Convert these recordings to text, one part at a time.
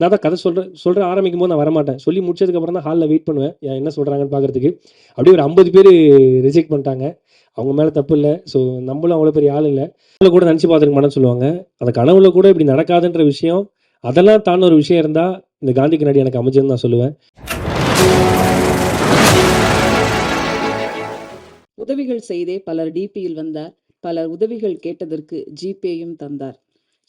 நான் தான் கதை சொல்ற ஆரம்பிக்கும்போது நான் வரமாட்டேன். சொல்லி முடிச்சதுக்கப்புறம் தான் ஹால்ல வெயிட் பண்ணுவேன். என்ன சொல்றாங்கன்னு பார்க்கறதுக்கு. அப்படியே ஒரு 50 பேரு ரிஜெக்ட் பண்ணிட்டாங்க. அவங்க மேல தப்பு இல்ல. ஸோ நம்மளும் அவ்வளோ பெரிய ஆள் இல்ல. கனவுல கூட நினச்சு பார்த்துருக்க மாட்டேன்னு சொல்லுவாங்க. அந்த கனவுல கூட இப்படி நடக்காதுன்ற விஷயம், அதெல்லாம் தாண்டி ஒரு விஷயம் இருந்தா, இந்த காந்தி கண்ணாடி எனக்கு அமைஞ்சதுன்னு நான் சொல்லுவேன். உதவிகள் செய்தே பலர் டிபியில் வந்தார். பலர் உதவிகள் கேட்டதற்கு ஜிபேயும் தந்தார்.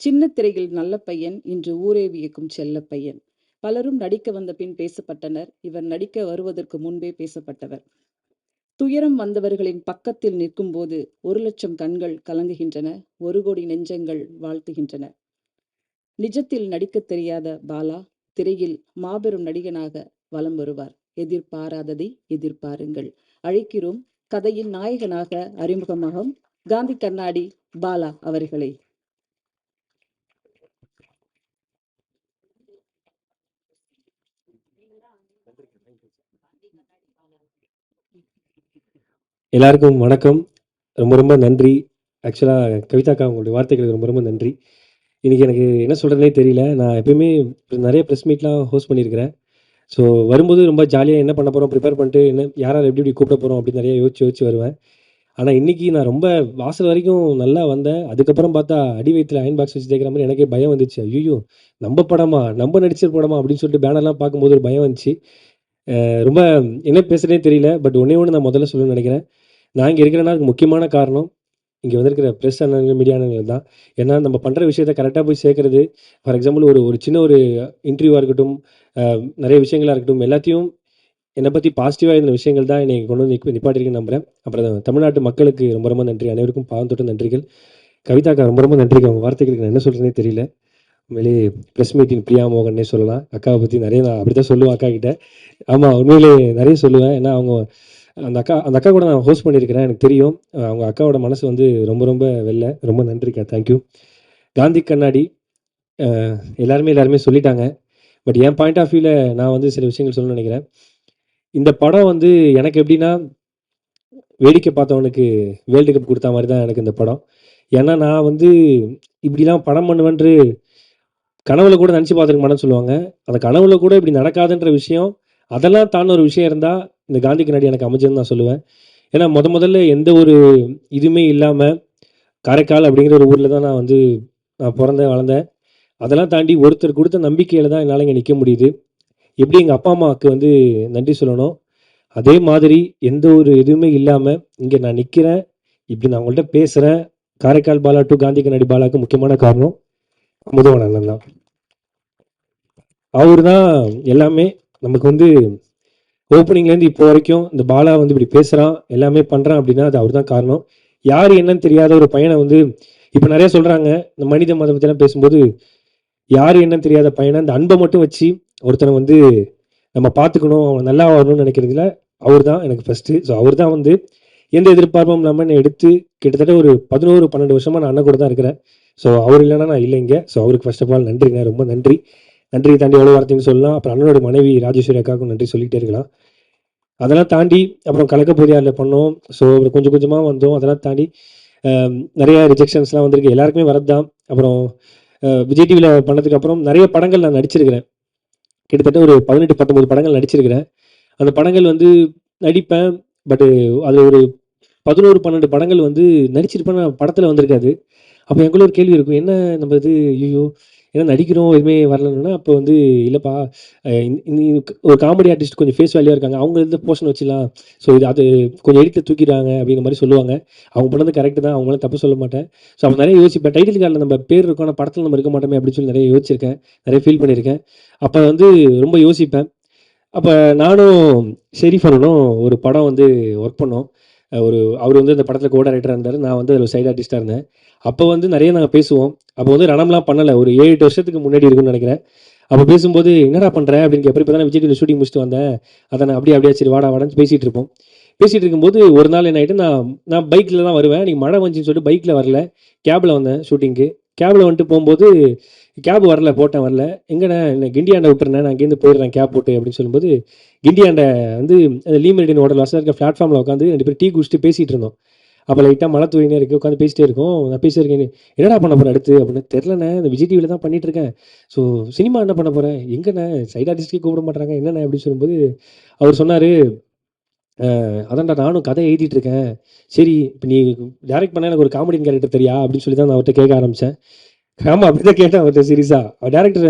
சின்ன திரையில் நல்ல பையன், இன்று ஊரே வியக்கும் செல்ல பையன். பலரும் நடிக்க வந்த பின் பேசப்பட்டனர். இவர் நடிக்க வருவதற்கு முன்பே பேசப்பட்டவர். துயரம் வந்தவர்களின் பக்கத்தில் நிற்கும் போது 1,00,000 கண்கள் கலங்குகின்றன. 1 கோடி நெஞ்சங்கள் வாழ்த்துகின்றன. நிஜத்தில் நடிக்க தெரியாத பாலா திரையில் மாபெரும் நடிகனாக வலம் வருவார். எதிர்பாராததை எதிர்பாருங்கள். அழைக்கிறோம் கதையின் நாயகனாக அறிமுகமாகும் காந்தி கண்ணாடி பாலா அவர்களை. எல்லாருக்கும் வணக்கம். ரொம்ப ரொம்ப நன்றி. ஆக்சுவலாக கவிதாக்கா உங்களுடைய வார்த்தைகளுக்கு ரொம்ப ரொம்ப நன்றி. இன்னைக்கு எனக்கு என்ன சொல்கிறதுனே தெரியல. நான் எப்பயுமே நிறைய ப்ரெஸ் மீட்லாம் ஹோஸ்ட் பண்ணியிருக்கிறேன். ஸோ வரும்போது ரொம்ப ஜாலியாக என்ன பண்ண போகிறோம் ப்ரிப்பேர் பண்ணிட்டு என்ன யார் யார் எப்படி எப்படி கூப்பிட போகிறோம் அப்படின்னு நிறைய யோசிச்சு வருவேன். ஆனால் இன்றைக்கி நான் ரொம்ப வாசல் வரைக்கும் நல்லா வந்தேன். அதுக்கப்புறம் பார்த்தா அடி வயிற்றில் அயன் பாக்ஸ் வச்சு தேய்க்கிற மாதிரி எனக்கே பயம் வந்துச்சு. ஐயோ நம்ம படமா நம்ம நடிச்ச படமா அப்படின்னு சொல்லிட்டு பேனர்லாம் பார்க்கும்போது ஒரு பயம் வந்துச்சு. ரொம்ப என்ன பேசுகிறதே தெரியல. பட் ஒன்றே ஒன்று நான் முதல்ல சொல்லணும்னு நினைக்கிறேன். நான் இங்கே இருக்கிறேன்னா அதுக்கு முக்கியமான காரணம் இங்கே வந்திருக்கிற ப்ரெஸ் அண்ணன்கள், மீடியா அண்ணன்கள் தான். ஏன்னா நம்ம பண்ணுற விஷயத்த கரெக்டாக போய் சேர்க்கறது. ஃபார் எக்ஸாம்பிள் ஒரு ஒரு சின்ன ஒரு இன்டர்வியூவாக இருக்கட்டும், நிறைய விஷயங்களா இருக்கட்டும், எல்லாத்தையும் என்னை பற்றி பாசிட்டிவாக இருந்த விஷயங்கள் தான் என்னை கொண்டு வந்து நிப்பாட்டிருக்குன்னு நம்புகிறேன். அப்புறம் தமிழ்நாட்டு மக்களுக்கு ரொம்ப ரொம்ப நன்றி. அனைவருக்கும் பாவம் தொட்டு நன்றிகள். கவிதாக்கா ரொம்ப ரொம்ப நன்றிங்க. அவங்க வார்த்தைகளுக்கு நான் என்ன சொல்கிறேனே தெரியல. உண்மையிலேயே ப்ரெஸ் மீட்டிங் பிரியா மோகன்னே சொல்லலாம். அக்காவை பற்றி நிறைய நான் அப்படி தான் சொல்லுவேன் அக்கா கிட்ட. ஆமாம், உண்மையிலேயே நிறைய சொல்லுவேன். ஏன்னா அவங்க அந்த அக்கா கூட நான் ஹோஸ்ட் பண்ணியிருக்கிறேன். எனக்கு தெரியும். அவங்க அக்காவோட மனசு வந்து ரொம்ப ரொம்ப வெள்ளை. ரொம்ப நன்றிக்கா. தேங்க்யூ. காந்தி கண்ணாடி எல்லாருமே சொல்லிட்டாங்க. பட் என் பாயிண்ட் ஆஃப் வியூவில் நான் வந்து சில விஷயங்கள் சொல்லணும்னு நினைக்கிறேன். இந்த படம் வந்து எனக்கு எப்படின்னா, வேடிக்கை பார்த்தவனுக்கு வேர்ல்டு கப் கொடுத்த மாதிரி தான் எனக்கு இந்த படம். ஏன்னா நான் வந்து இப்படிலாம் படம் பண்ணுவேன்று கனவுல கூட நினச்சி பார்த்துருக்க மாட்டேன்னு சொல்லுவாங்க. அந்த கனவுல கூட இப்படி நடக்காதுன்ற விஷயம், அதெல்லாம் தாண்டி ஒரு விஷயம் இருந்தால் இந்த காந்தி கண்ணாடி எனக்கு அமைஞ்சதுன்னு நான் சொல்லுவேன். ஏன்னா முதல்ல எந்த ஒரு இதுவுமே இல்லாமல் காரைக்கால் அப்படிங்கிற ஒரு ஊரில் தான் நான் பிறந்தேன் வளர்ந்தேன். அதெல்லாம் தாண்டி ஒருத்தர் கொடுத்த நம்பிக்கையில் தான் என்னால் இங்கே நிற்க முடியுது. எப்படி எங்கள் அப்பா அம்மாவுக்கு வந்து நன்றி சொல்லணும், அதே மாதிரி எந்த ஒரு இதுவுமே இல்லாமல் இங்கே நான் நிற்கிறேன், இப்படி நான் உங்கள்கிட்ட பேசுகிறேன். காரைக்கால் பாலா டு காந்தி கண்ணாடி பாலாவுக்கு முக்கியமான காரணம் முதுவன் அண்ணன் தான். அவர் தான் எல்லாமே. நமக்கு வந்து ஓப்பனிங்லேருந்து இப்போ வரைக்கும் இந்த பாலா வந்து இப்படி பேசுகிறான், எல்லாமே பண்ணுறான் அப்படின்னா அது அவர் தான் காரணம். யார் என்னன்னு தெரியாத ஒரு பையனை வந்து இப்போ நிறைய சொல்கிறாங்க. இந்த மனித மதம் பற்றிலாம் பேசும்போது யார் என்னன்னு தெரியாத பையனை அந்த அன்பை மட்டும் வச்சு ஒருத்தனை வந்து நம்ம பார்த்துக்கணும், அவன் நல்லா வரணும்னு நினைக்கிறதுல அவர் தான் எனக்கு ஃபஸ்ட்டு. ஸோ அவர் தான் வந்து எந்த எதிர்பார்ப்பும் இல்லாமல் என்னை எடுத்து கிட்டத்தட்ட ஒரு 11 12 வருஷமாக நான் அண்ணன் கூட தான் இருக்கிறேன். ஸோ அவர் இல்லைன்னா நான் இல்லைங்க. ஸோ அவருக்கு ஃபர்ஸ்ட் ஆஃப் ஆல் நன்றிங்க, ரொம்ப நன்றி. நன்றி தாண்டி எவ்வளோ வார்த்தைன்னு சொல்லலாம். அப்புறம் அண்ணனோட மனைவி ராஜேஸ்வரி அக்காவுக்கும் நன்றி சொல்லிகிட்டே இருக்கலாம். அதெல்லாம் தாண்டி அப்புறம் கலக்க பொறியாரில் பண்ணோம். ஸோ கொஞ்சம் கொஞ்சமாக வந்தோம். அதெல்லாம் தாண்டி நிறைய ரிஜெக்ஷன்ஸ்லாம் வந்திருக்கு. எல்லாருக்குமே வரது தான். அப்புறம் விஜய் டிவியில் பண்ணதுக்கப்புறம் நிறைய படங்கள் நான் நடிச்சிருக்கிறேன். கிட்டத்தட்ட ஒரு 18 19 படங்கள் நடிச்சிருக்கிறேன். அந்த படங்கள் வந்து நடிப்பேன். பட்டு அது ஒரு 11 12 படங்கள் வந்து நடிச்சிருப்பேன். நான் படத்தில் வந்திருக்காது. அப்போ எனக்குள்ள ஒரு கேள்வி இருக்கும். என்ன நம்ம இது ஐயோ! ஏன்னா நடிக்கிறோம் எதுவுமே வரலன்னா, அப்போ வந்து இல்லைப்பா, ஒரு காமெடி ஆர்டிஸ்ட் கொஞ்சம் ஃபேஸ் வேல்யூவாக இருக்காங்க. அவங்க இந்த போர்ஷன் வச்சுலாம். ஸோ அது கொஞ்சம் எடிட்டில் தூக்கிடுறாங்க அப்படிங்கிற மாதிரி சொல்லுவாங்க. அவங்க பண்ணது கரெக்டு தான். அவங்களாம் தப்பு சொல்ல மாட்டேன். ஸோ அப்போ நிறைய யோசிப்பேன். டைட்டில் கார்டில் நம்ம பேர் இருக்கும், ஆனால் படத்தில் நம்ம இருக்க மாட்டோமே அப்படின்னு சொல்லி நிறைய யோசிச்சிருக்கேன். நிறைய ஃபீல் பண்ணியிருக்கேன். அப்போ வந்து ரொம்ப யோசிப்பேன். அப்போ நானும் ஷெரீஃப் அண்ணனும் ஒரு படம் வந்து ஒர்க் பண்ணோம். அவர் வந்து அந்த படத்தில் கோ டைரக்டராக இருந்தார். நான் வந்து அதில் சைட் ஆர்டிஸ்ட்டாக இருந்தேன். அப்போ வந்து நிறைய நாங்கள் பேசுவோம். அப்போ வந்து ரணம்லாம் பண்ணலை. ஒரு 7 8 வருஷத்துக்கு முன்னாடி இருக்குன்னு நினைக்கிறேன். அப்போ பேசும்போது என்னடா பண்ணுற அப்படின்னு கேட்பேன். இப்போ தான் விஜய் டிவியில் ஷூட்டிங் முடிச்சுட்டு வந்தேன். அதை நான் அப்படியே சரி வாடா வாடான்னு பேசிகிட்டு இருப்போம். பேசிகிட்டு இருக்கும்போது ஒரு நாள் என்ன ஆகிட்டு, நான் பைக்கில் தான் வருவேன். நீங்கள் மழை வந்துச்சுன்னு சொல்லிட்டு பைக்கில் வரல, கேபில் வந்தேன் ஷூட்டிங்க்கு. கேபில் வந்துட்டு போகும்போது கேப் வரல, வரல. எங்கண்ணே என்ன கிண்டியாண்டை விட்டுறேன், நான் இங்கேருந்து போயிடுறேன் கேப் போட்டு அப்படின்னு சொல்லும்போது, கிண்டியாண்டை வந்து அந்த லீ மெரிடியன் ஹோட்டல் வசதி இருக்க பிளாட்ஃபார்மில் உட்காந்து 2 பேர் டீ குடிச்சிட்டு பேசிகிட்டு இருந்தோம். அப்போ லைட்டாக மழை தூயினே இருக்குது, உட்காந்து பேசிட்டே இருக்கோம். நான் பேசிட்டே இருக்கேன், என்னடா பண்ண போகிற அடுத்து அப்படின்னு. தெரிலண்ணே, இந்த விஜய் டிவியில் தான் பண்ணிட்டு இருக்கேன். ஸோ சினிமா என்ன பண்ண போகிறேன், எங்கண்ணே சைட் ஆர்டிஸ்ட்கே கூப்பிட மாட்டாங்க என்னண்ணே அப்படின்னு சொல்லும்போது அவர் சொன்னார், அதான்டா நானும் கதை எழுதிட்டு இருக்கேன். சரி இப்போ நீ டைரக்ட் பண்ண எனக்கு ஒரு காமெடியன் கேரக்டர் தெரியா அப்படின்னு சொல்லி தான் நான் அவர்கிட்ட கேட்க ஆரம்பித்தேன். ஆமா அப்படிதான் கேட்டேன் அவர்கிட்ட சீரியஸா. டேரக்டர்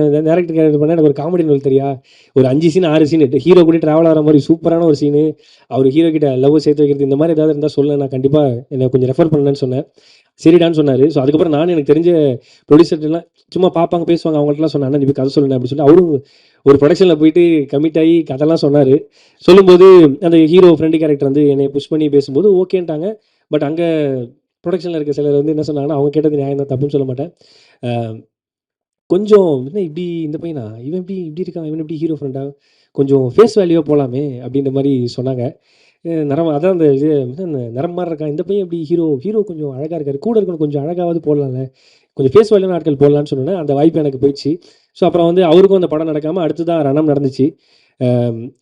கேரக்டர் பண்ண எனக்கு ஒரு காமெடி ரோல் தெரியா? ஒரு 5 சீன் 6 சீன் ஹீரோ கூட டிராவல் ஆகிற மாதிரி சூப்பரான ஒரு சீனு. அவர் ஹீரோ கிட்ட லவ் சேர்த்து வைக்கிறது இந்த மாதிரி ஏதாவது இருந்தால் சொல்ல, நான் கண்டிப்பாக என்னை கொஞ்சம் ரெஃபர் பண்ணேன்னு சொன்னேன். சரிடான்னு சொன்னார். ஸோ அதுக்கப்புறம் நானும் எனக்கு தெரிஞ்ச ப்ரொடியூசர்லாம் சும்மா பார்ப்பாங்க பேசுவாங்க அவங்கள்ட்டலாம் சொன்னேன், அண்ணா நீ போய் கதை சொல்லுங்க அப்படின்னு சொல்லி அவரும் ஒரு ப்ரொடக்ஷனில் போயிட்டு கமிட் ஆகி கதைலாம் சொன்னார். சொல்லும்போது அந்த ஹீரோ ஃப்ரெண்டு கேரக்டர் வந்து என்னை புஷ் பண்ணி பேசும்போது ஓகேன்ட்டாங்க. பட் அங்கே ப்ரொடக்ஷனில் இருக்க சிலர் வந்து என்ன சொன்னாங்கன்னா, அவங்க கேட்டது நியாயம் தான், தப்புன்னு சொல்ல மாட்டேன். கொஞ்சம் என்ன இப்படி இந்த பையனா இவன் இப்படி இப்படி இருக்கான், இவன் எப்படி ஹீரோ ஃப்ரெண்டா, கொஞ்சம் ஃபேஸ் வேல்யூவாக போகலாமே அப்படின்ற மாதிரி சொன்னாங்க. நிறம் அதான் அந்த இது அந்த நிறம் மாதிரி இருக்கான் இந்த பையன், எப்படி ஹீரோ ஹீரோ கொஞ்சம் அழகாக இருக்காரு, கூட இருக்கணும் கொஞ்சம் அழகாவது போடலாம்ல, கொஞ்சம் ஃபேஸ் வேல்யூவான ஆட்கள் போடலான்னு சொன்னேன். அந்த வாய்ப்பு எனக்கு போயிடுச்சு. ஸோ அப்புறம் வந்து அவருக்கும் அந்த படம் நடக்காமல் அடுத்ததான் ரணம் நடந்துச்சு.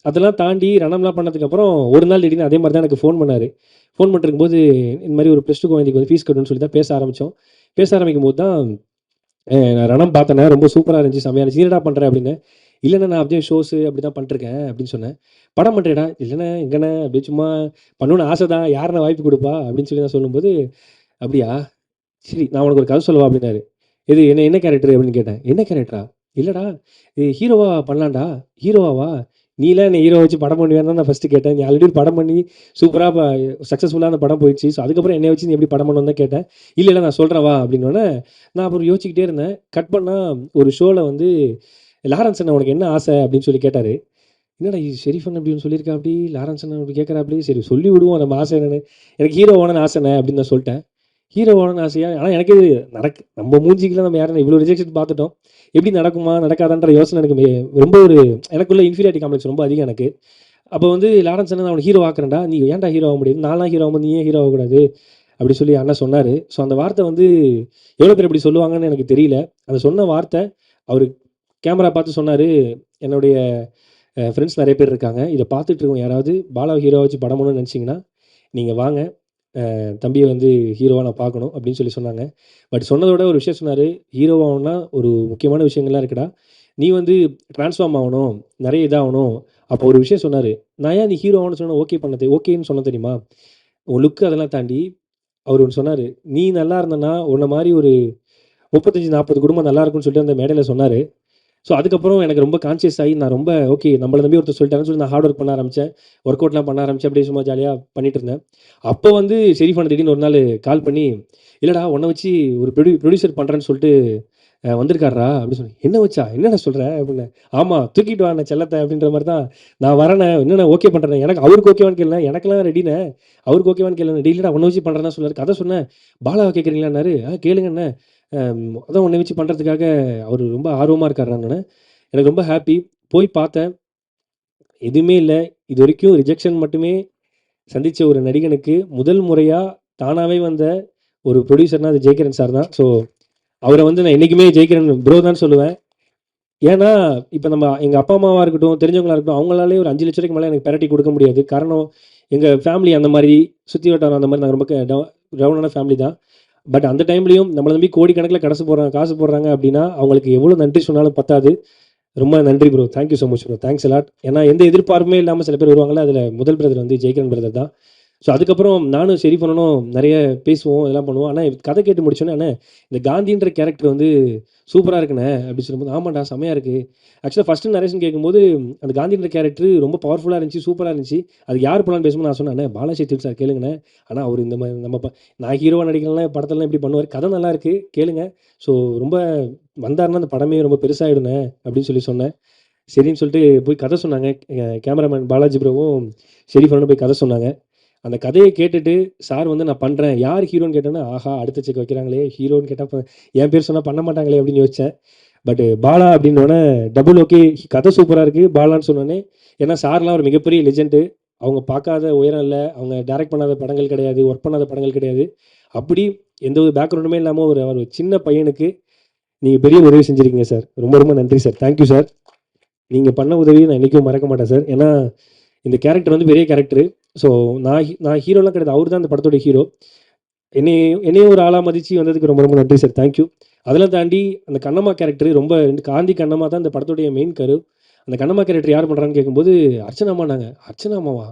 அதெல்லாம் தாண்டி ரணம்லாம் பண்ணதுக்கப்புறம் ஒரு நாள் திடீர்னு அதே மாதிரி தான் எனக்கு ஃபோன் பண்ணார். ஃபோன் பண்ணிருக்கும்போது இந்த மாதிரி ஒரு +2 குழந்தைக்கு வந்து ஃபீஸ் கட்டணும்னு சொல்லி தான் பேச ஆரம்பித்தோம். பேச ஆரம்பிக்கும் போது தான் நான் ரணம் பார்த்தேண்ணே, ரொம்ப சூப்பராக இருந்துச்சு, செம்மையா இருந்துச்சு, என்னடா பண்ணுறேன் அப்படின்னு. இல்லைண்ணே நான் அப்படியே ஷோஸு அப்படி தான் பண்ணிட்டுருக்கேன் அப்படின்னு சொன்னேன். படம் பண்ணுறேடா, இல்லைண்ணே எங்கண்ணே அப்படியே சும்மா பண்ணணும்னு ஆசை தான், யாருண்ணே வாய்ப்பு கொடுப்பா அப்படின்னு சொல்லி நான் சொல்லும்போது, அப்படியா சரி நான் உனக்கு ஒரு கதை சொல்லவா அப்படின்னாரு. இது என்ன என்ன கேரக்டர் அப்படின்னு கேட்டேன். என்ன கேரக்டரா? இல்லடா இது ஹீரோவா பண்ணலாம்டா. ஹீரோவாவா? நீலாம் என்ன ஹீரோ வச்சு படம் பண்ணுவியான்னு தான் நான் ஃபர்ஸ்ட்டு கேட்டேன். நீ ஆல்ரெடி ஒரு படம் பண்ணி சூப்பரா சக்ஸஸ்ஃபுல்லா அந்த படம் போயிடுச்சு. ஸோ அதுக்கப்புறம் என்னைய வச்சு நீ எப்படி படம் பண்ணணும்னு தான் கேட்டேன். இல்ல இல்ல நான் சொல்றேன் வா அப்படின்னோனே, நான் அப்புறம் யோசிச்சுக்கிட்டே இருந்தேன். கட் பண்ணா ஒரு ஷோல வந்து லாரன்ஸ் அண்ணா உனக்கு என்ன ஆசை அப்படின்னு சொல்லி கேட்டாரு. என்னடா இது ஷெரீஃப் அண்ணன் இப்படின்னு சொல்லியிருக்காப்படி, லாரன்ஸ் அண்ணன் இப்படி கேட்கறாப்படி, சரி சொல்லி விடுவோம் நம்ம ஆசை என்னன்னு. எனக்கு ஹீரோ ஆகணும்னு ஆசைண்ணே அப்படின்னு நான் சொல்லிட்டேன். ஹீரோ ஆகணும்னு ஆசையா? ஆனா எனக்கு இது நம்ம மூஞ்சிக்குலாம் நம்ம யாரும் இவ்வளோ ரிஜெக்ஷன் பார்த்துட்டோம். எப்படி நடக்குமா நடக்காதான்ற யோசனை எனக்கு ரொம்ப ஒரு எனக்குள்ள இன்ஃபீரியாரிட்டி காம்ப்ளெக்ஸ் ரொம்ப அதிகம் எனக்கு. அப்போ வந்து லாரன்ஸ் அண்ணன் நான் அவனுக்கு ஹீரோ ஆக்குறேன்டா, நீ ஏன்டா ஹீரோ ஆக முடியாது? நான்லாம் ஹீரோ ஆகும்போது நீ ஏன் ஹீரோ ஆகக்கூடாது? அப்படி சொல்லி அண்ணன் சொன்னாரு. ஸோ அந்த வார்த்தை வந்து எவ்வளோ பேர் இப்படி சொல்லுவாங்கன்னு எனக்கு தெரியல. அந்த சொன்ன வார்த்தை அவரு கேமரா பார்த்து சொன்னாரு, என்னுடைய ஃப்ரெண்ட்ஸ் நெறைய பேர் இருக்காங்க. இத பார்த்துட்டு இருக்கவங்க யாராவது பாலாவ ஹீரோவா வச்சு படம் பண்ணணும்னு நெனச்சீங்கன்னா, நீங்க வாங்க. தம்பிய வந்து ஹீரோவா நான் பார்க்கணும் அப்படின்னு சொல்லி சொன்னாங்க. பட் சொன்னதோட ஒரு விஷயம் சொன்னாரு, ஹீரோ ஆகணும்னா ஒரு முக்கியமான விஷயங்கள்லாம் இருக்குடா. நீ வந்து ட்ரான்ஸ்ஃபார்ம் ஆகணும், நெறைய இதாகணும். அப்போ ஒரு விஷயம் சொன்னாரு. நான் ஏன் நீ ஹீரோ ஆகணும்னு சொன்னா ஓகே பண்ணது ஓகேன்னு சொன்னேன் தெரியுமா? உன் லுக் அதெல்லாம் தாண்டி அவரு ஒண்ணு சொன்னாரு. நீ நல்லா இருந்தன்னா, உன்ன மாரி ஒரு 35, 40 குடும்பம் நல்லா இருக்கும்னு சொல்லிட்டு அந்த மேடையில சொன்னாரு. ஸோ அதுக்கப்புறம் எனக்கு ரொம்ப கான்ஷியஸ் ஆகி நான் ரொம்ப ஓகே நம்மள நம்பி ஒருத்தர் சொல்லிட்டாருன்னு சொல்லி நான் ஹார்ட் ஒர்க் பண்ண ஆரம்பிச்சேன். ஒர்க் அவுட்லாம் பண்ண ஆரம்பிச்சேன். அப்படியே சும்மா ஜாலியா பண்ணிட்டு இருந்தேன். அப்போ வந்து ஷெரீஃப் அண்ணன் திடீர்னு ஒரு நாள் கால் பண்ணி, "இல்லடா உன்ன வச்சு ஒரு ப்ரொடியூசர் பண்றேன்னு சொல்லிட்டு வந்திருக்காருடா" அப்படின்னு சொன்னேன். "என்ன வச்சா? என்னண்ணே சொல்ற?" அப்படின்னேன். "ஆமா தூக்கிட்டு வாண்ணே செல்லத்த" அப்படின்ற மாரி தான். "நான் வரேண்ணே, என்னண்ணே ஓகே பண்றேண்ணே." எனக்கு அவருக்கு ஓகேவான்னு கேளுண்ணே. எனக்கெல்லாம் ரெடிண்ணே. அவருக்கு ஓகேவான்னு கேளுண்ணே. "டேய் இல்லடா உன்ன வச்சு பண்றேன்னு சொன்னாரு." கதை சொன்னேன். "பாலாவ கேட்குறீங்களான்னாரு." கேளுங்கண்ணே. அதான் உன்ன வச்சு பண்றதுக்காக அவரு ரொம்ப ஆர்வமா இருக்காருண்ணே." எனக்கு ரொம்ப ஹாப்பி. போய் பார்த்தேன். எதுவுமே இல்ல. இதுவரைக்கும் ரிஜெக்ஷன் மட்டுமே சந்திச்ச ஒரு நடிகனுக்கு முதல் முறையா தானாவே வந்த ஒரு புரொடியூசர்னா அது ஜெயகிரன் சார் தான். ஸோ அவர வந்து நான் என்னைக்குமே ஜெயகிரன் ப்ரோ தான் சொல்லுவேன். ஏன்னா, இப்ப நம்ம எங்க அப்பா, அம்மாவா இருக்கட்டும், தெரிஞ்சவங்களா இருக்கட்டும், அவங்களாலயே ஒரு 5,00,000 ரூபாய்க்கு மேல எனக்கு பெரட்டி குடுக்க முடியாது. காரணம், எங்க ஃபேமிலி அந்த மாரி, சுத்தி வட்டாரம் அந்த மாரி நாங்க ரொம்ப டவுனான ஃபேமிலி தான். பட் அந்த டைம்லயும் நம்மள நம்பி கோடிக்கணக்குல காசு போடுறாங்க அப்டின்னா, அவங்களுக்கு எவ்வளோ நன்றி சொன்னாலும் பத்தாது. ரொம்ப நன்றி bro. Thank you so much bro. Thanks a lot. ஏன்னா எந்த எதிர்பார்ப்புமே இல்லாம சில பேர் வருவாங்கல்ல, அதில முதல் பிரதர் வந்து ஜெயகிரன் பிரதர் தான். ஸோ அதுக்கப்புறம் நானும் ஷெரீஃப் அண்ணனும் நெறைய பேசுவோம், இதெல்லாம் பண்ணுவோம். ஆனா கதை கேட்டு முடிச்சோனே, "அண்ணே இந்த காந்தின்ற கேரக்டர் வந்து சூப்பரா இருக்குண்ணே" அப்படின்னு சொல்லும்போது, "ஆமாண்டா செம்மையா இருக்கு." ஆக்சுவலா ஃபர்ஸ்ட்டு நரேஷன் கேட்கும்போது, அந்த காந்தின்ற கேரக்டர் ரொம்ப பவர்ஃபுல்லா இருந்துச்சு, சூப்பரா இருந்துச்சு. அதுக்கு யார் பண்ணலான்னு பேசும்போது நான் சொன்னேன், "அண்ணே பாலாஜி தில் சார் கேளுங்கண்ணே. ஆனா அவரு இந்த மாரி நான் ஹீரோவா நடிக்கிறேன்லாம் படத்துலலாம் இப்படி பண்ணுவாரு. கதை நல்லா இருக்கு கேளுங்க. ஸோ ரொம்ப வந்தாருன்னா அந்த படமே ரொம்ப பெருசாயிடுண்ணே" அப்படின்னு சொல்லி சொன்னேன். சரின்னு சொல்லிட்டு போய் கதை சொன்னாங்க. கேமராமேன் பாலாஜி ப்ரோவும், ஷெரீஃப் அண்ணனும் போய் கதை சொன்னாங்க. அந்த கதைய கேட்டுட்டு சார் வந்து நான் பண்றேன். யார் ஹீரோன்னு கேட்டோனே, ஆஹா! அடுத்த செக் வைக்கிறாங்களே! ஹீரோன்னு கேட்டா என் பேர் சொன்னா பண்ண மாட்டாங்களே! அப்படின்னு யோசிச்சேன். பட் பாலா அப்படின்னோனே டபுள் ஓகே. கதை சூப்பரா இருக்கு. பாலான்னு சொன்னோனே, ஏன்னா சார்லாம் ஒரு மிகப்பெரிய லெஜெண்ட். அவங்க பார்க்காத உயரம் இல்ல. அவங்க டைரக்ட் பண்ணாத படங்கள் கிடையாது. ஒர்க் பண்ணாத படங்கள் கிடையாது. அப்படி எந்த ஒரு பேக்ரவுண்டுமே இல்லாம ஒரு ஒரு சின்ன பையனுக்கு நீங்க பெரிய உதவி செஞ்சிருக்கீங்க சார். ரொம்ப ரொம்ப நன்றி சார். Thank you sir. நீங்க பண்ண உதவிய நான் என்னைக்கும் மறக்க மாட்டேன் சார். ஏன்னா, இந்த கேரக்டர் வந்து பெரிய கேரக்டரு. ஸோ நான் ஹீரோலாம் கிடையாது. அவரு தான் இந்த படத்தோட ஹீரோ. என்னையும் ஒரு ஆளா மதிச்சு வந்ததுக்கு ரொம்ப ரொம்ப நன்றி சார். Thank you. அதெல்லாம் தாண்டி அந்த கண்ணம்மா கேரக்டர் ரொம்ப காந்தி கண்ணம்மா தான் இந்த படத்துடைய மெயின் கரு. அந்த கண்ணம்மா கேரக்டர் யார் பண்றான்னு கேட்கும்போது, அர்ச்சனா அம்மானாங்க. அர்ச்சனா அம்மாவா?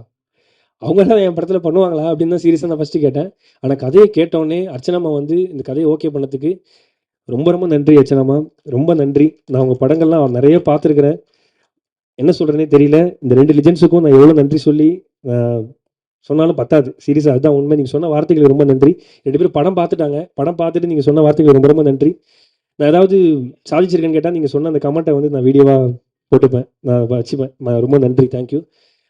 அவங்க தான் என் படத்துல பண்ணுவாங்களா? அப்படின்னு தான் சீரியஸா நான் ஃபர்ஸ்ட்டு கேட்டேன். ஆனா கதைய கேட்டோனே அர்ச்சனா அம்மா வந்து இந்த கதைய ஓகே பண்ணதுக்கு ரொம்ப ரொம்ப நன்றி அர்ச்சனா அம்மா. ரொம்ப நன்றி. நான் உங்க படங்கள்லாம் நெறைய பார்த்துருக்கிறேன். என்ன சொல்றதுன்னே தெரியல. இந்த 2 லெஜெண்ட்ஸுக்கும் நான் எவ்வளோ நன்றி சொல்லி அ சொன்னாலும் பத்தாது. சீரியஸா அதுதான் உண்மை. நீங்க சொன்ன வார்த்தைகளுக்கு ரொம்ப நன்றி. 2 பேரும் படம் பார்த்துட்டாங்க. படம் பார்த்துட்டு நீங்க சொன்ன வார்த்தைகளுக்கு ரொம்ப ரொம்ப நன்றி. நான் ஏதாவது சாதிச்சிருக்கேன்னு கேட்டா, நீங்க சொன்ன அந்த கமெண்ட்ட வந்து நான் வீடியோவா போட்டுப்பேன். நான் வச்சுப்பேன். ரொம்ப நன்றி. Thank you.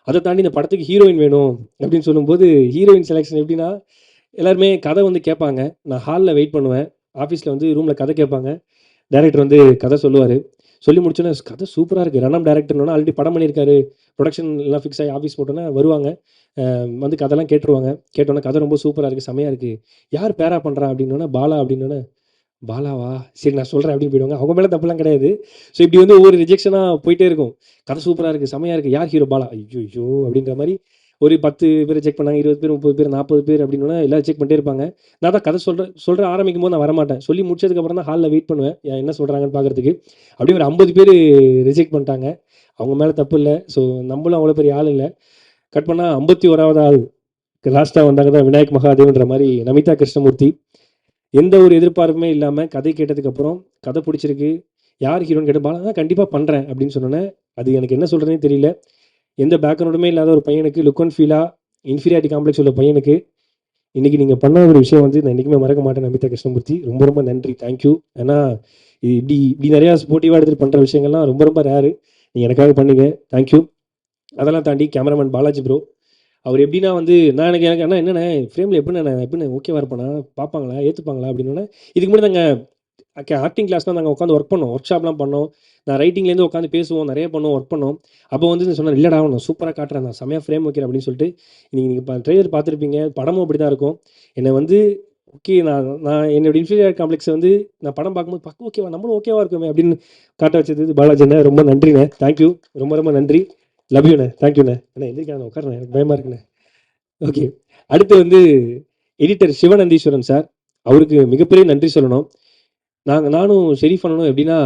அத தாண்டி இந்த படத்துக்கு ஹீரோயின் வேணும் அப்படின்னு சொல்லும்போது, ஹீரோயின் செலக்ஷன் எப்படின்னா, எல்லாருமே கதை வந்து கேட்பாங்க. நான் ஹால்ல வெயிட் பண்ணுவேன். ஆஃபீஸ்ல வந்து ரூம்ல கதை கேட்பாங்க. டைரக்டர் வந்து கதை சொல்லுவாரு. சொல்லி முடிச்சோனே, "கதை சூப்பரா இருக்கு." ரனம் டைரக்டர்னோன ஆல்ரெடி படம் பண்ணியிருக்காரு. புரொடக்ஷன் எல்லாம் ஃபிக்ஸ் ஆகி ஆஃபீஸ் போட்டோனே வருவாங்க. வந்து கதைலாம் கேட்டுருவாங்க. கேட்டோனே, "கதை ரொம்ப சூப்பரா இருக்கு. செமையா இருக்கு. யார் பேரா பண்றா?" அப்படின்னோனே, "பாலா" அப்படின்னோனே, "பாலாவா? சரி நான் சொல்றேன்" அப்படின்னு போயிடுவாங்க. அவங்க மேல தப்புலாம் கிடையாது. ஸோ இப்படி வந்து ஒவ்வொரு ரிஜெக்ஷனா போயிட்டே இருக்கும். "கதை சூப்பரா இருக்கு. செமையா இருக்கு. யார் ஹீரோ? பாலா." ஐய்யய்யோ! அப்படின்ற மாரி ஒரு 10 பேர் ரிஜெக்ட் பண்ணாங்க. 20 பேர், 30 பேர், 40 பேர் அப்படின்னோனே எல்லாம் ரிஜெக்ட் பண்ணிட்டே இருப்பாங்க. நான் தான் கதை சொல்றேன் ஆரம்பிக்கும்போது நான் வரமாட்டேன். சொல்லி முடிச்சதுக்கப்புறம் தான் ஹால்ல வெயிட் பண்ணுவேன். என்ன சொல்றாங்கன்னு பார்க்கறதுக்கு. அப்படியே ஒரு 50 பேரு ரிஜெக்ட் பண்ணிட்டாங்க. அவங்க மேல தப்பு இல்ல. ஸோ நம்மளும் அவ்வளோ பெரிய ஆள் இல்ல. கட் பண்ணா 51வது ஆள் லாஸ்ட்டா வந்தாங்க தான் விநாயக் மகாதேவன்ற மாரி நமிதா கிருஷ்ணமூர்த்தி. எந்த ஒரு எதிர்பார்ப்புமே இல்லாம கதை கேட்டதுக்கப்புறம், கதை புடிச்சிருக்கு. யார் ஹீரோன்னு கேட்டு பாலா கண்டிப்பா பண்றேன் அப்படின்னு சொன்னோனே, அது எனக்கு என்ன சொல்றதுன்னே தெரியல. எந்த பேக்ரவுண்டுமே இல்லாத ஒரு பையனுக்கு லுக் அண்ட் ஃபீலா இன்ஃபீரியாரிட்டி காம்ப்ளெக்ஸ் உள்ள பையனுக்கு, இன்னைக்கு நீங்க பண்ண ஒரு விஷயம் வந்து நான் என்னைக்குமே மறக்க மாட்டேன் நமிதா கிருஷ்ணமூர்த்தி. ரொம்ப ரொம்ப நன்றி. Thank you. ஏன்னா, இப்படி இப்படி நெறையா ஸ்போர்ட்டிவா எடுத்துட்டு பண்ற விஷயங்கள்லாம் ரொம்ப ரொம்ப ரேரு. நீங்க எனக்காக பண்ணீங்க. Thank you. அதெல்லாம் தாண்டி கேமராமேன் பாலாஜி ப்ரோ. அவர் எப்படின்னா வந்து நான் எனக்கு எனக்கு அண்ணா என்னண்ணே ஃப்ரேம்ல எப்படிண்ணே ஓகேவா இருப்பேனா? பார்ப்பாங்களா? ஏத்துப்பாங்களா? அப்படின்னோனே, இதுக்கு முன்னாடி நாங்க ஆக்டிங் கிளாஸ்லாம் நாங்க உட்காந்து ஒர்க் பண்ணோம். ஒர்க் ஷாப்லாம் பண்ணோம். நான் ரைட்டிங்லேருந்து உட்காந்து பேசுவோம். நெறைய பண்ணுவோம். ஒர்க் பண்ணோம். அப்போ வந்து சொன்னாரு, "இல்லடா நான் சூப்பரா காட்டுறேன். நான் செம்மையா ஃப்ரேம் வைக்கிறேன்" அப்படின்னு சொல்லிட்டு, நீங்க நீங்க ட்ரெய்லர் பார்த்துருப்பீங்க. படமும் அப்படிதான் இருக்கும். என்ன வந்து ஓகே நான் நான் என்னோட இன்ஃபீரியாரிட்டி காம்ப்ளெக்ஸ வந்து நான் படம் பார்க்கும்போது, "பக்கம் ஓகேவா? நம்மளும் ஓகேவா இருக்கோமே" அப்படின்னு காட்ட வச்சது பாலாஜி அண்ணா. ரொம்ப நன்றிண்ணே. Thank you. ரொம்ப ரொம்ப நன்றி. லவ் யூண்ணே. தேங்க் யூண்ணே. அண்ணா எந்திரிக்காத உட்காருண்ணே. எனக்கு பயமா இருக்குண்ணே. ஓகே. அடுத்து வந்து எடிட்டர் சிவநந்தீஸ்வரன் சார். அவருக்கு மிகப்பெரிய நன்றி சொல்லணும். நானும் ஷெரீஃப் அண்ணனும் எப்படின்னா,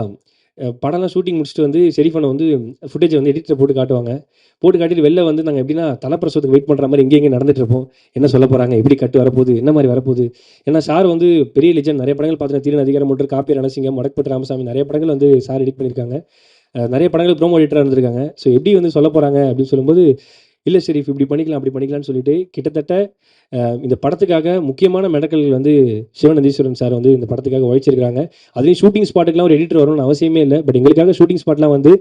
படம்லாம் ஷூட்டிங் முடிச்சுட்டு வந்து ஷெரீஃப் அண்ணன் வந்து ஃபுட்டேஜ வந்து எடிட்டர்ல போட்டு காட்டுவாங்க. போட்டு காட்டிட்டு வெளில வந்து நாங்க எப்படின்னா, தலப்பிரசவத்துக்கு வெயிட் பண்ற மாரி இங்க நடந்துட்டு இருப்போம். என்ன சொல்லப் போறாங்க? எப்படி கட் வரப்போகுது? என்ன மாரி வரப்போகுது? ஏன்னா சார் வந்து பெரிய லெஜெண்ட். நெறைய படங்கள் பார்த்துட்டேன். "தீரன் அதிகாரம் 3", "காப்பி ரணசிங்கம்", "வடக்குப்பட்டு ராமசாமி" நெறைய படங்கள் வந்து சார் எடிட் பண்ணியிருக்காங்க. நெறைய படங்களுக்கு ப்ரோமோ எடிட்டரா இருந்திருக்காங்க. ஸோ எப்படி வந்து சொல்லப் போறாங்க அப்படின்னு சொல்லும்போது, "இல்ல ஷெரீஃப் இப்படி பண்ணிக்கலாம், அப்படி பண்ணிக்கலாம்னு" சொல்லிட்டு கிட்டத்தட்ட இந்த படத்துக்காக முக்கியமான மெனக்கல் வந்து சிவநந்தீஸ்வரன் சார் வந்து இந்த படத்துக்காக உழைச்சிருக்காங்க. அதுலயும் ஷூட்டிங் ஸ்பாட்டுக்குலாம் ஒரு எடிட்டர் வரணும்னு அவசியமே இல்ல. பட் எங்களுக்காக ஷூட்டிங் ஸ்பாட்லாம் வந்து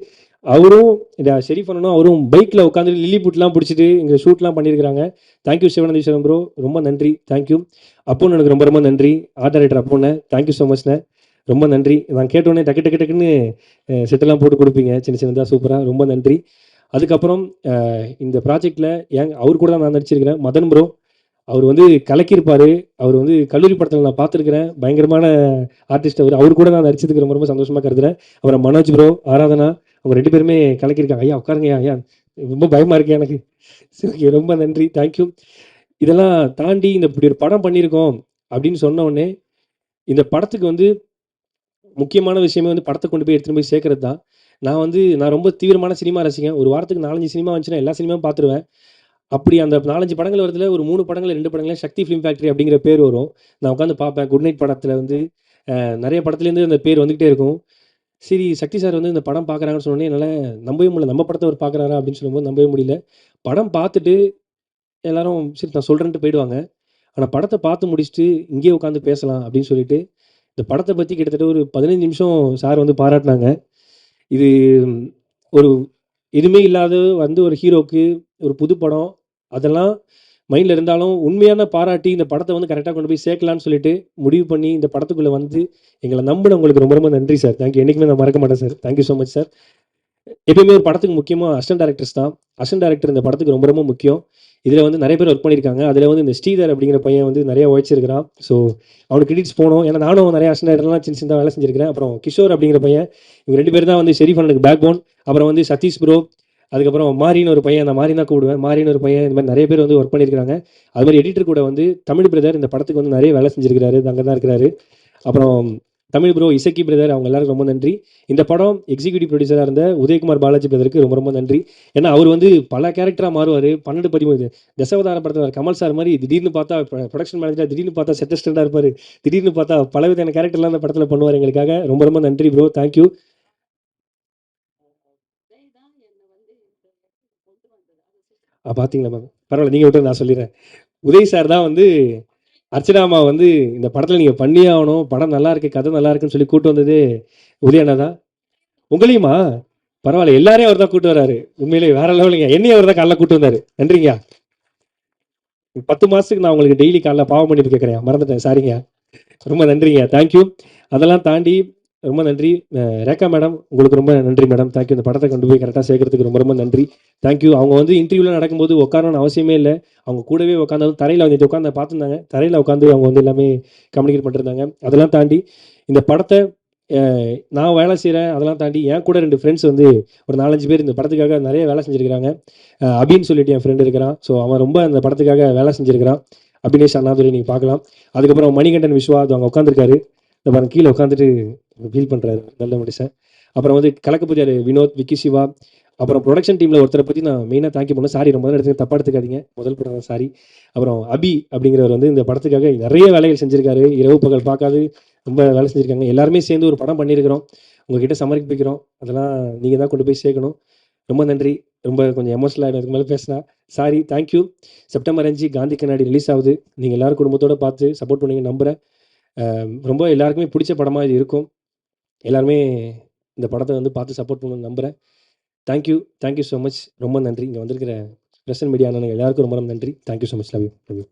அவரும் இந்த ஷெரீஃப் அண்ணனும் அவரும் பைக்ல உட்காந்து லில்லி பூட்லாம் புடிச்சிட்டு இங்க ஷூட்லாம் பண்ணியிருக்காங்க. Thank you Sivanandeeswaran bro. ரொம்ப நன்றி. Thank you. அப்புன்னு எனக்கு ரொம்ப ரொம்ப நன்றி. ஆர்ட் டைரக்டர் அப்புண்ணே. தேங்க் யூ ஸோ மச்ண்ணே. ரொம்ப நன்றி. நான் கேட்டோனே டக்கு டக்கு டக்குன்னு செட்டெல்லாம் போட்டு குடுப்பீங்க. சின்ன சின்னதா சூப்பரா. ரொம்ப நன்றி. அதுக்கப்புறம் இந்த ப்ராஜெக்ட்ல அவர் கூட தான் நான் நடிச்சிருக்கிறேன். மதன் ப்ரோ. அவர் வந்து கலக்கியிருப்பாரு. அவர் வந்து கல்லூரி படத்துல நான் பார்த்துருக்கிறேன். பயங்கரமான ஆர்டிஸ்ட் அவரு. அவரு கூட நான் நடிச்சதுக்கு ரொம்ப ரொம்ப சந்தோஷமா கருதுறேன். அப்புறம் மனோஜ் ப்ரோ, ஆராதனா அவங்க 2 பேருமே கலக்கியிருக்காங்க. ஐயா உட்காருங்கய்யா. ஐயா ரொம்ப பயமா இருக்கு எனக்கு. சரி ஓகே. ரொம்ப நன்றி. Thank you. இதெல்லாம் தாண்டி இந்த இப்படி ஒரு படம் பண்ணியிருக்கோம் அப்படின்னு சொன்ன உடனே, இந்த படத்துக்கு வந்து முக்கியமான விஷயமே வந்து படத்த கொண்டு போய் எடுத்துட்டு போய் சேர்க்கிறது தான். நான் ரொம்ப தீவிரமான சினிமா ரசிகன். ஒரு வாரத்துக்கு 4, 5 சினிமா வந்துச்சுன்னா எல்லா சினிமாவும் பார்த்துருவேன். அப்படி அந்த 4, 5 படங்கள் வருதுல, ஒரு 3 படங்கள், 2 படங்கள்ல சக்தி ஃபிலிம் ஃபேக்டரி அப்படிங்கிற பேர் வரும். நான் உட்காந்து பார்ப்பேன். குட் நைட் படத்துல வந்து நெறைய படத்துலேருந்து அந்த பேர் வந்துகிட்டே இருக்கும். சரி சக்தி சார் வந்து இந்த படம் பார்க்குறாங்கன்னு சொன்னோனே என்னால நம்பவே முடியல. நம்ம படத்த அவரு பார்க்குறாரா அப்படின்னு சொல்லும்போது நம்பவே முடியல. படம் பார்த்துட்டு எல்லாரும் சரி நான் சொல்றேன்ட்டு போயிடுவாங்க. ஆனா படத்த பார்த்து முடிச்சுட்டு இங்கேயே உட்காந்து பேசலாம் அப்படின்னு சொல்லிட்டு, இந்த படத்த பத்தி கிட்டத்தட்ட ஒரு 15 நிமிஷம் சார் வந்து பாராட்டுனாங்க. இது ஒரு எதுவுமே இல்லாத வந்து ஒரு ஹீரோக்கு ஒரு புது படம். அதெல்லாம் மைண்ட்ல இருந்தாலும், உண்மையான பாராட்டி இந்த படத்த வந்து கரெக்ட்டா கொண்டு போய் சேர்க்கலான்னு சொல்லிட்டு, முடிவு பண்ணி இந்த படத்துக்குள்ள வந்து எங்கள நம்புனவங்களுக்கு ரொம்ப ரொம்ப நன்றி சார். Thank you. என்னைக்குமே நான் மறக்க மாட்டேன் sir. Thank you so much sir. எப்பயுமே ஒரு படத்துக்கு முக்கியமா அசிஸ்டன்ட் டைரக்டர்ஸ் தான். அசிஸ்டன்ட் டைரக்டர் இந்த படத்துக்கு ரொம்ப ரொம்ப முக்கியம். இதுல வந்து நெறைய பேர் ஒர்க் பண்ணியிருக்காங்க. அதுல வந்து இந்த ஸ்ரீதர் அப்படிங்கிற பையன் வந்து நெறைய உழைச்சிருக்கிறான். ஸோ அவனுக்கு கிரெடிட்ஸ் போணும். ஏன்னா நானும் நெறைய அசிஸ்டன்ட் டைரக்டர்லாம் சின்ன சின்னதா வேலை செஞ்சிருக்கிறேன். அப்புறம் கிஷோர் அப்படிங்கிற பையன். இவங்க 2 பேர் தான் வந்து ஷெரீஃப் அண்ணனுக்கு பேக் போன். அப்புறம் வந்து சதீஷ் ப்ரோ, அதுக்கப்புறம் மாரின்னு ஒரு பையன், நான் மாரின்னு தான் கூப்பிடுவேன். மாரின்னு ஒரு பையன், இந்த மாரி நெறைய பேர் வந்து ஒர்க் பண்ணியிருக்காங்க. அது மாரி எடிட்டர் கூட வந்து தமிழ் பிரதர் இந்த படத்துக்கு வந்து நெறைய வேலை செஞ்சிருக்கிறாரு. அங்க தான் இருக்கிறாரு. அப்புறம் தமிழ் ப்ரோ, இசக்கி பிரதர் அவங்க எல்லாருக்கும் ரொம்ப நன்றி. இந்த படம் எக்ஸிக்யூட்டிவ் ப்ரொடியூசரா இருந்த உதயகுமார் பாலாஜி பிரதருக்கு ரொம்ப ரொம்ப நன்றி. ஏன்னா, அவர் வந்து பல கேரக்டரா மாறுவாரு. 12, 13 தசாவதாரம் படத்துல கமல் சார் மாரி திடீர்னு பார்த்தா புரொடக்ஷன் மேனேஜரா, திடீர்னு பார்த்தா செட் அசிஸ்டன்ட்டா இருப்பாரு. திடீர்னு பார்த்தா பலவிதமான கேரக்டர்லாம் அந்த படத்துல பண்ணுவாரு எங்களுக்காக. ரொம்ப ரொம்ப நன்றி ப்ரோ. Thank you. பார்த்தீங்களா மேம்? பரவால்ல. நீங்க விட்டது நான் சொல்லிர்றேன். உதய் சார் தான் வந்து அர்ச்சனா அம்மா வந்து இந்த படத்துல நீங்க பண்ணியே ஆகணும். படம் நல்லா இருக்கு, கதை நல்லா இருக்குன்னு சொல்லி கூட்டு வந்ததே உதய அண்ணா தான். உங்களையுமா? பரவால்ல. எல்லாரையும் அவர் தான் கூட்டு வராரு. உண்மையிலேயே வேற லெவலுங்க. என்னையும் அவர் தான் காலைல கூட்டு வந்தாரு. நன்றிங்கய்யா. 10 மாசத்துக்கு நான் உங்களுக்கு டெய்லி காலைல பாவ மன்னிப்பு கேட்கிறேன். மறந்துட்டேன். சாரிங்க. ரொம்ப நன்றிங்க. Thank you. அதெல்லாம் தாண்டி ரொம்ப நன்றி. ரேகா மேடம், உங்களுக்கு ரொம்ப நன்றி மேடம். Thank you. இந்த படத்த கொண்டு போய் கரெக்ட்டா சேர்க்கறதுக்கு ரொம்ப ரொம்ப நன்றி. Thank you. அவங்க வந்து இன்டர்வியூலாம் நடக்கும்போது உட்காரணும்னு அவசியமே இல்ல. அவங்க கூடவே உட்காந்து தரையில நேத்து உட்காந்து பார்த்துருந்தாங்க. தரையில உட்காந்து அவங்க வந்து எல்லாமே கம்யூனிகேட் பண்ணிருந்தாங்க. அதெல்லாம் தாண்டி இந்த படத்த அ நான் வேலை செய்றேன். அதெல்லாம் தாண்டி என் கூட 2 ஃப்ரெண்ட்ஸ் வந்து ஒரு 4, 5 பேர் இந்த படத்துக்காக நெறைய வேலை செஞ்சிருக்காங்க. அபின்னு சொல்லிட்டு என் ஃப்ரெண்ட் இருக்கிறான். ஸோ அவன் ரொம்ப அந்த படத்துக்காக வேலை செஞ்சிருக்கிறான். அபினேஷ் அண்ணாதுரை நீங்க பார்க்கலாம். அதுக்கப்புறம் மணிகண்டன் விஸ்வா அது அங்க உட்காந்துருக்காரு. இந்த பாருங்க கீழ உட்காந்துட்டு ஃபீல் பண்றாரு. நல்ல மனுஷன். அப்புறம் வந்து கலக்கப்பதியாரு வினோத், விக்கி சிவா, அப்புறம் புரொடக்ஷன் டீம்ல ஒருத்தர பத்தி நான் மெயினா தேங்க் யூ பண்ணணும். சாரி ரொம்ப நேரம் எடுத்துக்க தப்பா எடுத்துக்காதீங்க. முதல் படம் சாரி. அப்புறம் அபி அப்படிங்கிறவர் வந்து இந்த படத்துக்காக நெறைய வேலைகள் செஞ்சிருக்காரு. இரவு பகல் பார்க்காது ரொம்ப வேலை செஞ்சிருக்காங்க. எல்லாருமே சேர்ந்து ஒரு படம் பண்ணியிருக்கிறோம். உங்ககிட்ட சமர்ப்பிக்கிறோம். அதெல்லாம் நீங்க தான் கொண்டு போய் சேர்க்கணும். ரொம்ப நன்றி. ரொம்ப கொஞ்சம் எமோஷனல் ஆயிடும் இதுக்கு மேல பேசினா. Sorry. Thank you. September 5 Gandhi கண்ணாடி ரிலீஸ் ஆகுது. நீங்க எல்லாரும் குடும்பத்தோட பார்த்து சப்போர்ட் பண்ணுவீங்கன்னு நம்புறேன். ரொம்ப எல்லாருக்குமே பிடிச்ச படமா இது இருக்கும். எல்லாருமே இந்த படத்த வந்து பார்த்து சப்போர்ட் பண்ணுவேன்னு நம்புறேன். Thank you. Thank you so much. ரொம்ப நன்றி. இங்க வந்திருக்கிற பிரசன்ட் மீடியா அண்ணனுங்க எல்லாருக்கும் ரொம்ப ரொம்ப நன்றி. Thank you so much. Love you. Love you.